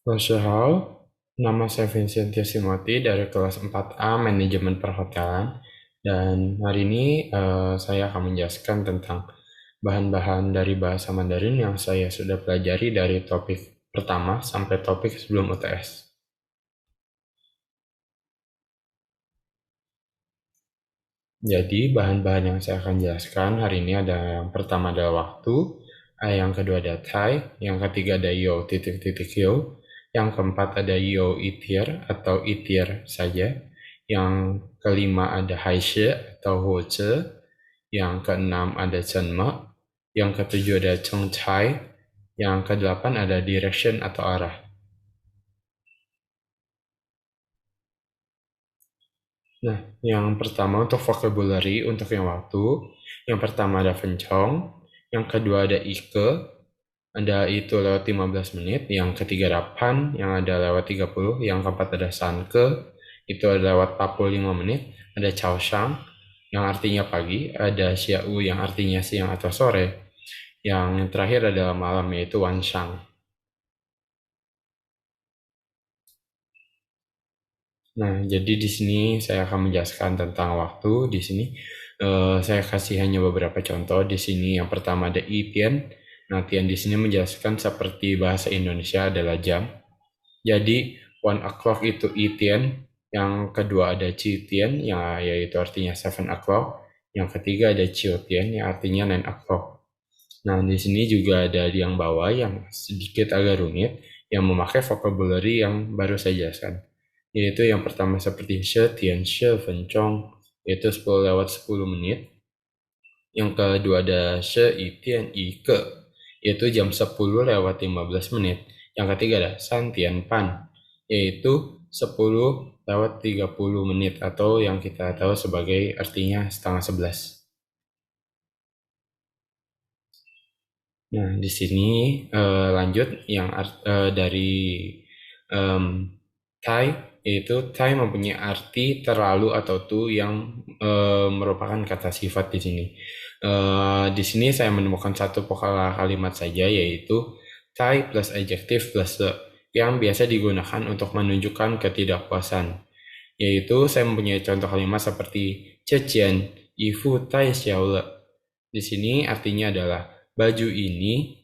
Halo, nama saya Vincent Timothy dari kelas 4A Manajemen Perhotelan dan hari ini saya akan menjelaskan tentang bahan-bahan dari bahasa Mandarin yang saya sudah pelajari dari topik pertama sampai topik sebelum UTS. Jadi bahan-bahan yang saya akan jelaskan hari ini ada yang pertama adalah waktu, yang kedua ada tai, yang ketiga ada yo titik-titik yo, yang keempat ada yo itir atau itir saja, yang kelima ada haishe atau hoce, yang keenam ada cenme, yang ketujuh ada chengcai, yang kedelapan ada direction atau arah. Nah, yang pertama untuk vocabulary untuk yang waktu, yang pertama ada fencong, yang kedua ada ike, ada itu lewat 15 menit, yang ketiga ada pan, yang ada lewat 30, yang keempat ada sanke, itu ada lewat 45 menit, ada chaoshang, yang artinya pagi, ada xiao yang artinya siang atau sore, yang terakhir adalah malam yaitu wanshang. Nah, jadi di sini saya akan menjelaskan tentang waktu. Di sini saya kasih hanya beberapa contoh. Di sini yang pertama ada itian. Nah, tian di sini menjelaskan seperti bahasa Indonesia adalah jam. Jadi 1 o'clock itu itian. Yang kedua ada citian, yang yaitu artinya 7 o'clock. Yang ketiga ada ciotian, yang artinya 9 o'clock. Nah, di sini juga ada yang bawah yang sedikit agak rumit, yang memakai vocabulary yang baru saya jelaskan. Yaitu yang pertama seperti she, tian, she, fencong, yaitu 10 lewat 10 menit. Yang kedua ada she, i, tian, i, ke, yaitu jam 10 lewat 15 menit. Yang ketiga ada san, tian, pan, yaitu 10 lewat 30 menit atau yang kita tahu sebagai artinya setengah 11. Nah, di sini lanjut yang dari tai, yaitu tai mempunyai arti terlalu atau tu yang merupakan kata sifat di sini. Di sini saya menemukan satu pola kalimat saja, yaitu tai plus adjektif plus the, yang biasa digunakan untuk menunjukkan ketidakpuasan. Yaitu saya mempunyai contoh kalimat seperti cecian, ifu tai xiao le. Di sini artinya adalah baju ini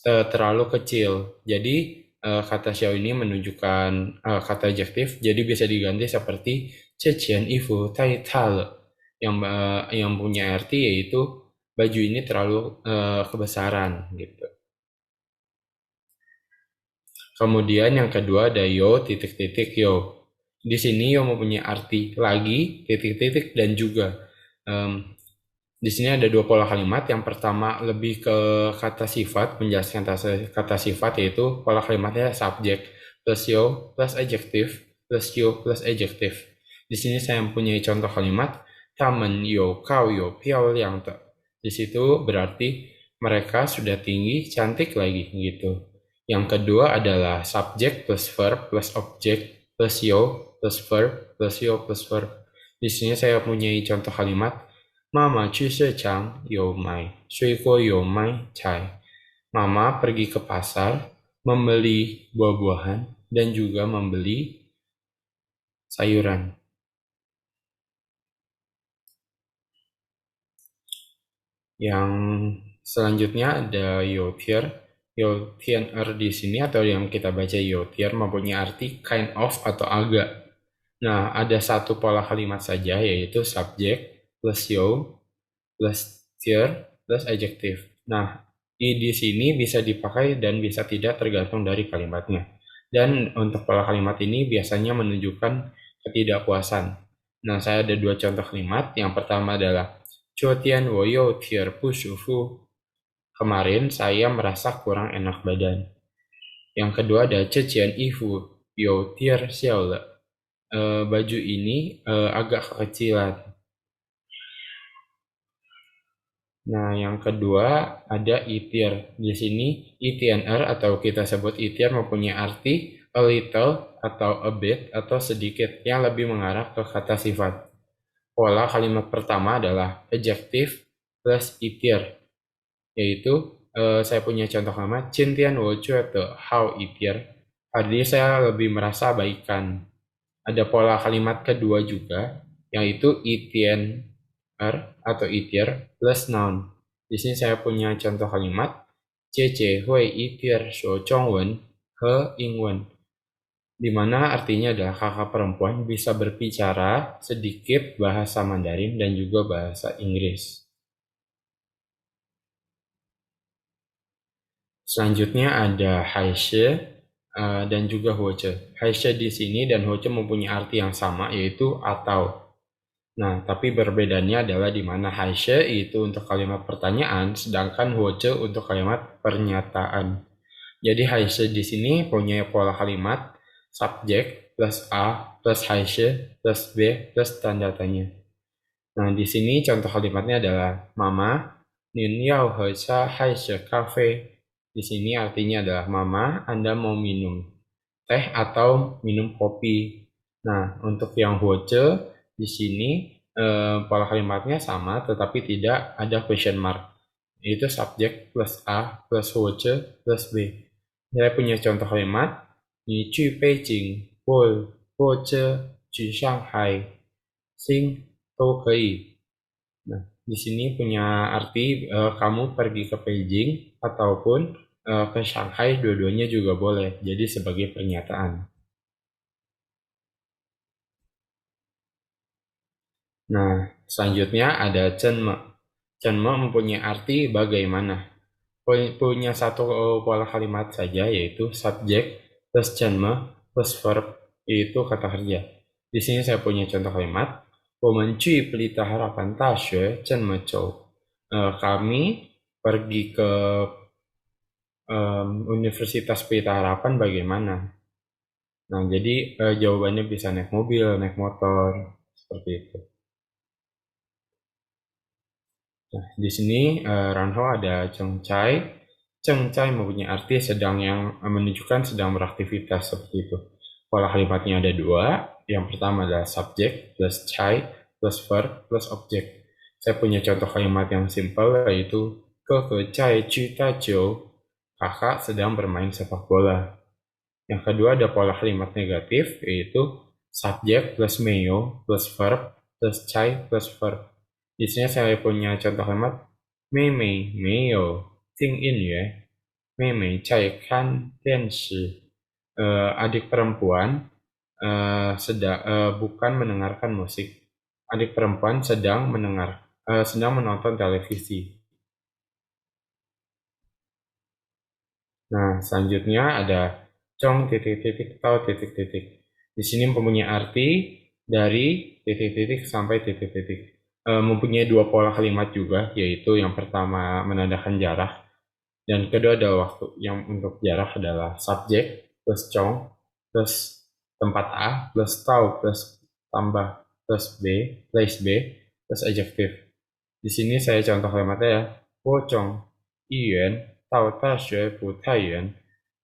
terlalu kecil. Jadi kata xiao ini menunjukkan kata adjektif, jadi bisa diganti seperti cecian ifu tai tale yang punya arti yaitu baju ini terlalu kebesaran gitu. Kemudian yang kedua ada yo titik-titik yo. Di sini yo mempunyai arti lagi titik-titik dan juga. Di sini ada dua pola kalimat. Yang pertama lebih ke kata sifat, menjelaskan kata sifat yaitu pola kalimatnya subjek plus yo plus adjektif plus yo plus adjektif. Di sini saya mempunyai contoh kalimat tamen yo kau yo piao liang te. Di situ berarti mereka sudah tinggi, cantik lagi gitu. Yang kedua adalah subjek plus verb plus objek plus yo plus verb plus yo plus verb. Di sini saya mempunyai contoh kalimat 妈妈去市场有买水果有买菜. Mama pergi ke pasar membeli buah-buahan dan juga membeli sayuran. Yang selanjutnya ada yotier. Yotier di sini atau yang kita baca yotier mempunyai arti kind of atau agak. Nah, ada satu pola kalimat saja yaitu subjek plus yo plus tier plus adjektif. Nah, di sini bisa dipakai dan bisa tidak tergantung dari kalimatnya. Dan untuk pola kalimat ini biasanya menunjukkan ketidakpuasan. Nah, saya ada dua contoh kalimat. Yang pertama adalah 昨天我有点不舒服. Kemarin saya merasa kurang enak badan. Yang kedua ada 这件衣服有点小了. Baju ini agak kekecilan. Nah, yang kedua ada itir. Di sini itnr atau kita sebut itir mempunyai arti a little atau a bit atau sedikit yang lebih mengarah ke kata sifat. Pola kalimat pertama adalah adjektif plus itir, yaitu saya punya contoh kalimat 今天我觉得好一点. Tadi saya lebih merasa baikan. Ada pola kalimat kedua juga, yaitu itien atau itier plus noun. Di sini saya punya contoh kalimat, 姐姐会一边说中文和英文，di mana artinya adalah kakak perempuan bisa berbicara sedikit bahasa Mandarin dan juga bahasa Inggris. Selanjutnya ada haishe dan juga hoce. Haishe di sini dan hoce mempunyai arti yang sama, yaitu atau. Nah, tapi perbedaannya adalah di mana haishe itu untuk kalimat pertanyaan, sedangkan hoce untuk kalimat pernyataan. Jadi haishe di sini punya pola kalimat subjek plus a plus haishe plus b plus tanda tanya. Nah, di sini contoh kalimatnya adalah Mama, nin yao he cha haishe cafe. Di sini artinya adalah Mama, Anda mau minum teh atau minum kopi. Nah, untuk yang hoce di sini pola kalimatnya sama tetapi tidak ada question mark. Itu subjek plus a plus hoce plus b. Saya punya contoh kalimat, 你去北京或者去上海，sing 都可以. Nah, di sini punya arti kamu pergi ke Beijing ataupun ke Shanghai, dua-duanya juga boleh. Jadi sebagai pernyataan. Nah, selanjutnya ada cenme. Cenme mempunyai arti bagaimana. Punya satu pola kalimat saja, yaitu subjek plus cenme plus verb, yaitu kata kerja. Di sini saya punya contoh kalimat, 我们去北大harapan大学这么久. Kami pergi ke Universitas Pelita Harapan bagaimana? Nah, jadi jawabannya bisa naik mobil, naik motor, seperti itu. Nah, di sini Ranho ada cengcai. Cengcai mempunyai arti sedang yang menunjukkan sedang beraktivitas seperti itu. Pola kalimatnya ada dua. Yang pertama adalah subjek plus cai plus verb plus objek. Saya punya contoh kalimat yang simpel, yaitu ke cai cita jo. Kakak sedang bermain sepak bola. Yang kedua ada pola kalimat negatif, yaitu subjek plus meo plus verb plus cai plus verb. Di sini saya punya contoh kalimat, 妹妹没有听音乐, 妹妹在看电视. Adik perempuan bukan mendengarkan musik. Adik perempuan sedang menonton televisi. Nah, selanjutnya ada cong titik-titik atau titik-titik. Di sini mempunyai arti dari titik-titik sampai titik-titik. Mempunyai dua pola kalimat juga, yaitu yang pertama menandakan jarak, dan kedua adalah waktu. Yang untuk jarak adalah subjek plus cong plus tempat A plus tau plus tambah plus B place B plus adjektif. Di sini saya contoh kalimatnya ya. 我从医院到大学不太远.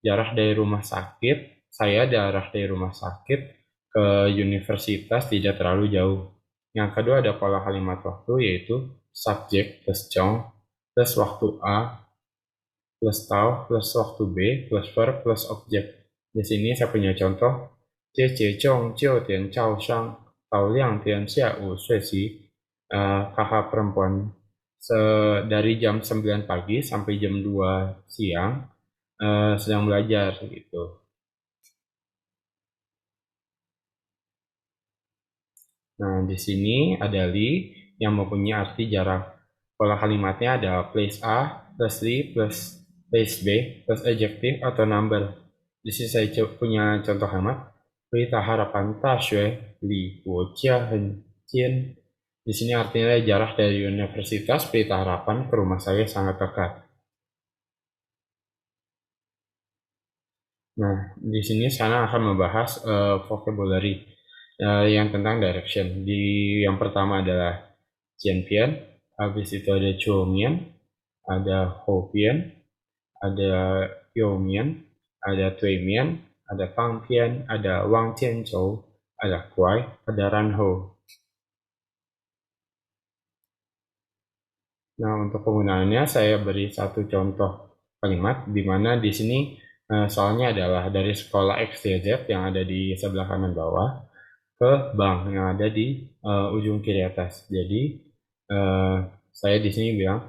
Jarak dari rumah sakit, saya jarak dari rumah sakit ke universitas tidak terlalu jauh. Yang kedua ada pola kalimat waktu, yaitu subjek plus cong plus waktu A plus tau plus waktu B plus verb plus objek. Di sini saya punya contoh, 姐姐从9点早上到2点下午学习. Kakak perempuan dari jam 9 pagi sampai jam 2 siang sedang belajar gitu. Nah, di sini ada li yang mempunyai arti jarak. Pola kalimatnya ada place A plus li plus place B plus adjektif atau number. Di sini saya punya contoh kalimat, 北大harapan大学离我家很近. Di sini artinya jarak dari Universitas Pelita Harapan ke rumah saya sangat dekat. Nah, di sini saya akan membahas vocabulary yang tentang direction. Yang pertama adalah Jianpian, habis itu ada Chuomian, ada Hopian, ada Youmian, ada Tuimian, ada Pangpian, ada Wangtianzhou, ada Kuai, ada Ranhou. Nah, untuk penggunaannya saya beri satu contoh kalimat di mana di sini Soalnya adalah dari sekolah XYZ yang ada di sebelah kanan bawah ke bank yang ada di ujung kiri atas. Jadi eh, saya di sini bilang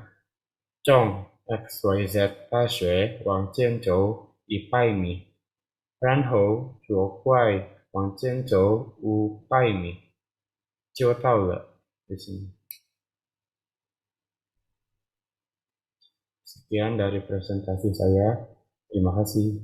中 XYZ 大学往建州100米，然后左拐往建州500米就到了。di sini. Sekian dari presentasi saya. Terima kasih.